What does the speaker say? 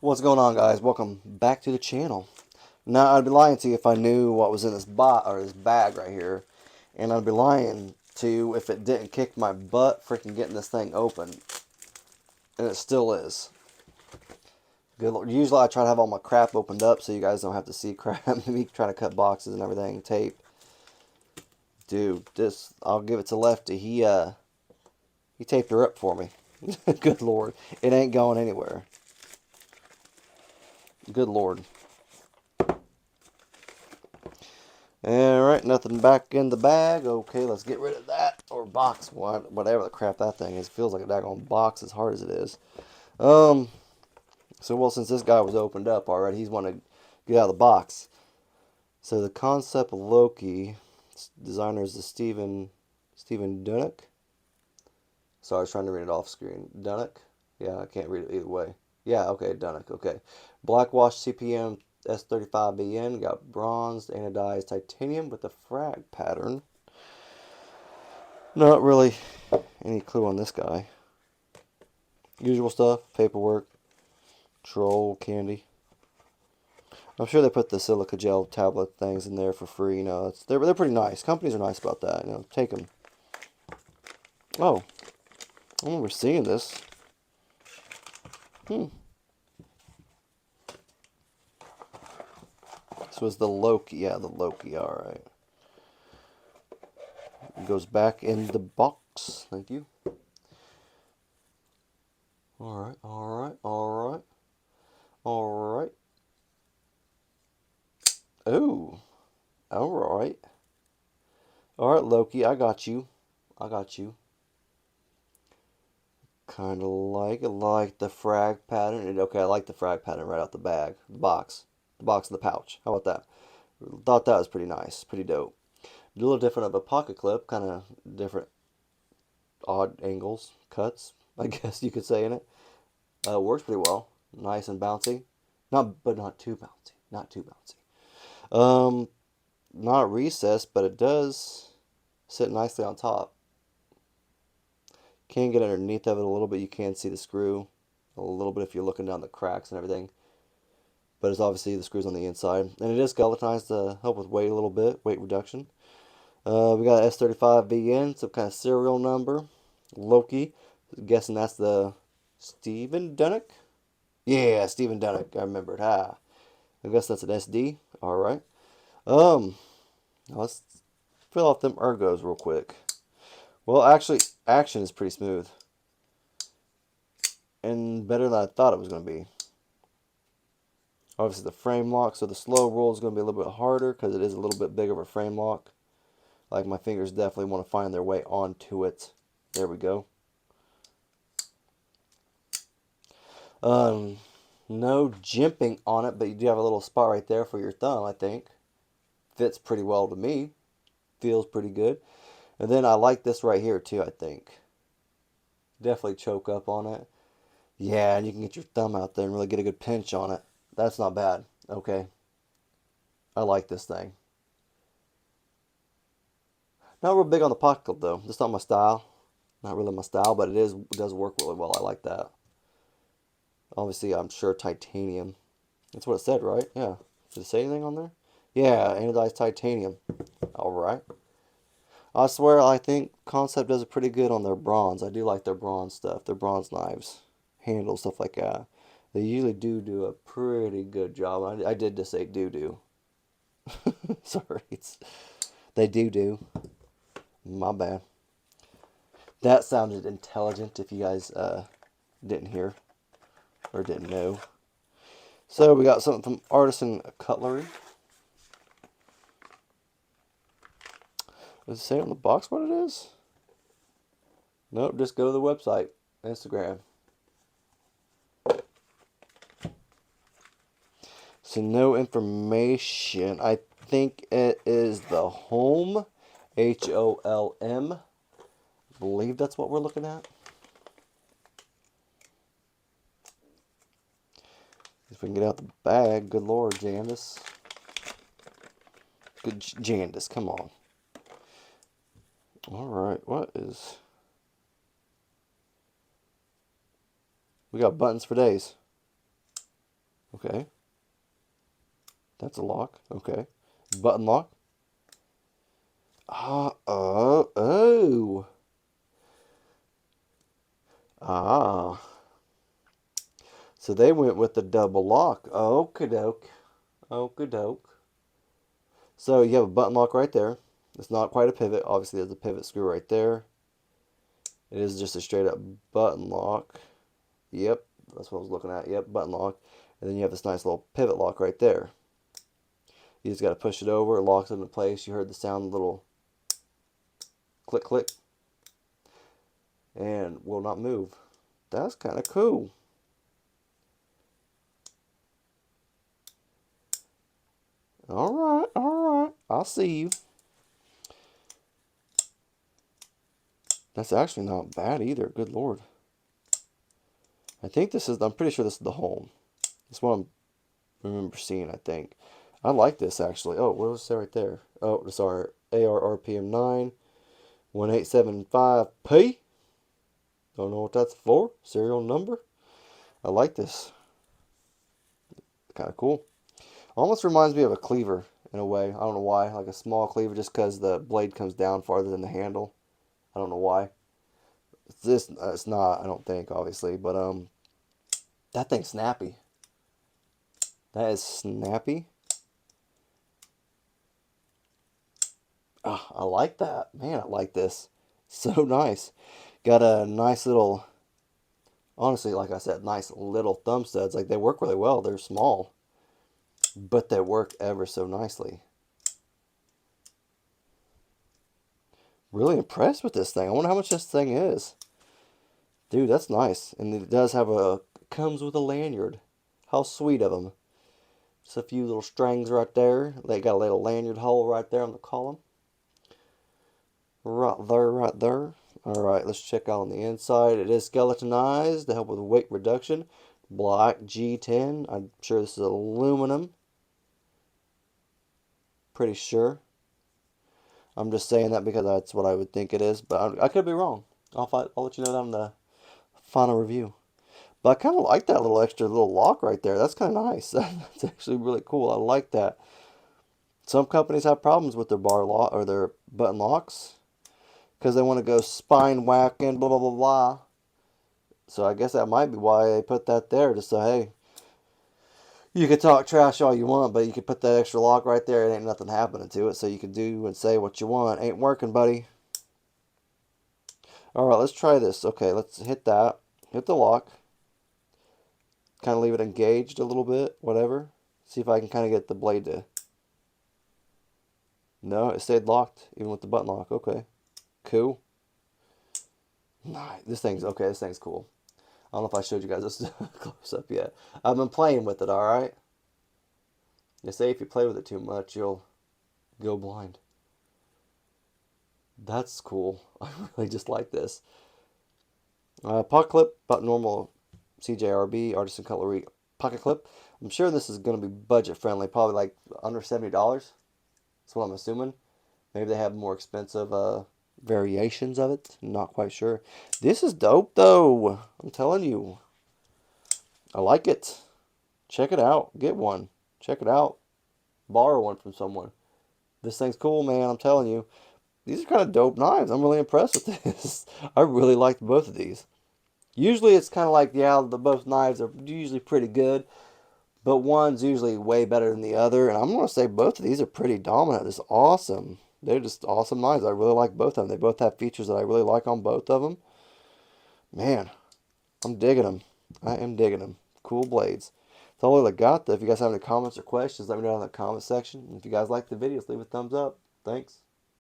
What's going on, guys? Welcome back to the channel. Now, I'd be lying to you if I knew what was in this this bag right here, and I'd be lying to you if it didn't kick my butt freaking getting this thing open, and it still is. Good Lord. Usually, I try to have all my crap opened up so you guys don't have to see crap. Me trying to cut boxes and everything, tape. Dude, I'll give it to Lefty. He taped her up for me. Good Lord, it ain't going anywhere. Good Lord. Alright, nothing back in the bag. Okay, let's get rid of that. Or box, whatever the crap that thing is. It feels like a daggone box as hard as it is. So, well, since this guy was opened up already, he's want to get out of the box. So, the Kansept Loki, designer is the Stephen Didnt. Sorry, I was trying to read it off screen. Didnt? Yeah, I can't read it either way. Yeah, okay, Didnt, okay. Blackwash CPM S35BN, got bronzed anodized titanium with a frag pattern. Not really any clue on this guy. Usual stuff, paperwork, troll candy. I'm sure they put the silica gel tablet things in there for free. You know, they're pretty nice. Companies are nice about that. You know, take them. Oh, I remember seeing this. This was the Loki. Yeah, the Loki. All right. It goes back in the box. Thank you. All right. All right. All right. All right. Oh. All right. All right, Loki. I got you. I got you. Kind of like the frag pattern. Okay, I like the frag pattern right out the bag. The box and the pouch. How about that? Thought that was pretty nice. Pretty dope. A little different of a pocket clip. Kind of different odd angles, cuts, I guess you could say in it. Works pretty well. Nice and bouncy. But not too bouncy. Not too bouncy. Not recessed, but it does sit nicely on top. Can get underneath of it a little bit. You can see the screw a little bit if you're looking down the cracks and everything. But it's obviously the screws on the inside. And it is skeletonized to help with weight a little bit, weight reduction. We got S35BN, some kind of serial number. Loki. I'm guessing that's the Stephen Didnt? Yeah, Stephen Didnt. I remembered. I guess that's an SD. Alright. Let's fill off them ergos real quick. Well, actually, action is pretty smooth. And better than I thought it was going to be. Obviously, the frame lock, so the slow roll is going to be a little bit harder because it is a little bit bigger of a frame lock. Like, my fingers definitely want to find their way onto it. There we go. No jimping on it, but you do have a little spot right there for your thumb, I think. Fits pretty well to me. Feels pretty good. And then I like this right here, too, I think. Definitely choke up on it. Yeah, and you can get your thumb out there and really get a good pinch on it. That's not bad. Okay. I like this thing. Not real big on the pocket clip, though. Just not my style. Not really my style, but it does work really well. I like that. Obviously, I'm sure titanium. That's what it said, right? Yeah. Did it say anything on there? Yeah, anodized titanium. Alright. I swear, I think Kansept does it pretty good on their bronze. I do like their bronze stuff. Their bronze knives. Handles, stuff like that. They usually do a pretty good job. I did just say do. Sorry. They do. My bad. That sounded intelligent if you guys didn't hear or didn't know. So we got something from Artisan Cutlery. Does it say on the box what it is? Nope, just go to the website, Instagram. So no information. I think it is the Holm, Holm. I believe that's what we're looking at. If we can get out the bag, good Lord, Jandis. Good Jandis, come on. Alright, what is... We got buttons for days. Okay. That's a lock. Okay. Button lock. Oh. Ah. So they went with the double lock. Okie doke. Okie doke. So you have a button lock right there. It's not quite a pivot. Obviously, there's a pivot screw right there. It is just a straight up button lock. Yep, that's what I was looking at. Yep, button lock. And then you have this nice little pivot lock right there. You just got to push it over. It locks it into place. You heard the sound, little click, click. And will not move. That's kind of cool. All right. I'll see you. That's actually not bad either. Good Lord. I'm pretty sure this is the Holm. That's what I remember seeing, I think. I like this actually. Oh, what was that right there? Oh, sorry. ARRPM 9 1875P. Don't know what that's for. Serial number. I like this. Kind of cool. Almost reminds me of a cleaver in a way. I don't know why. Like a small cleaver, just because the blade comes down farther than the handle. I don't know why. It's not. I don't think, obviously, but that thing's snappy. That is snappy. Oh, I like that. Man, I like this. So nice. Got a nice little, honestly, like I said, nice little thumb studs. Like, they work really well. They're small, but they work ever so nicely. Really impressed with this thing. I wonder how much this thing is. Dude, that's nice. And it does have comes with a lanyard. How sweet of them. Just a few little strings right there. They got a little lanyard hole right there on the column. Right there. Alright, let's check out on the inside. It is skeletonized to help with weight reduction. Black G10. I'm sure this is aluminum. Pretty sure. I'm just saying that because that's what I would think it is, but I could be wrong. I'll let you know that on the final review. But I kind of like that little extra little lock right there. That's kind of nice. That's actually really cool. I like that. Some companies have problems with their bar lock or their button locks because they want to go spine whacking, blah, blah, blah, blah. So I guess that might be why they put that there to say, hey, you can talk trash all you want, but you can put that extra lock right there. It ain't nothing happening to it, so you can do and say what you want. Ain't working, buddy. All right, let's try this. Okay, let's hit that. Hit the lock. Kind of leave it engaged a little bit, whatever. See if I can kind of get the blade to... No, it stayed locked, even with the button lock. Okay, cool. Nice. This thing's cool. I don't know if I showed you guys this close up yet. I've been playing with it, alright? They say if you play with it too much, you'll go blind. That's cool. I really just like this. Pocket clip, about normal CJRB, Artisan Cutlery pocket clip. I'm sure this is going to be budget friendly, probably like under $70. That's what I'm assuming. Maybe they have more expensive variations of it. Not quite sure. This is dope though. I'm telling you. I like it. Check it out. Get one. Check it out. Borrow one from someone. This thing's cool, man. I'm telling you. These are kind of dope knives. I'm really impressed with this. I really liked both of these. Usually it's kind of like, yeah, both knives are usually pretty good, but one's usually way better than the other. And I'm going to say both of these are pretty dominant. It's awesome. They're just awesome knives. I really like both of them. They both have features that I really like on both of them. Man, I'm digging them. I am digging them. Cool blades. That's all I got, though. If you guys have any comments or questions, let me know in the comment section. If you guys like the videos, leave a thumbs up. Thanks.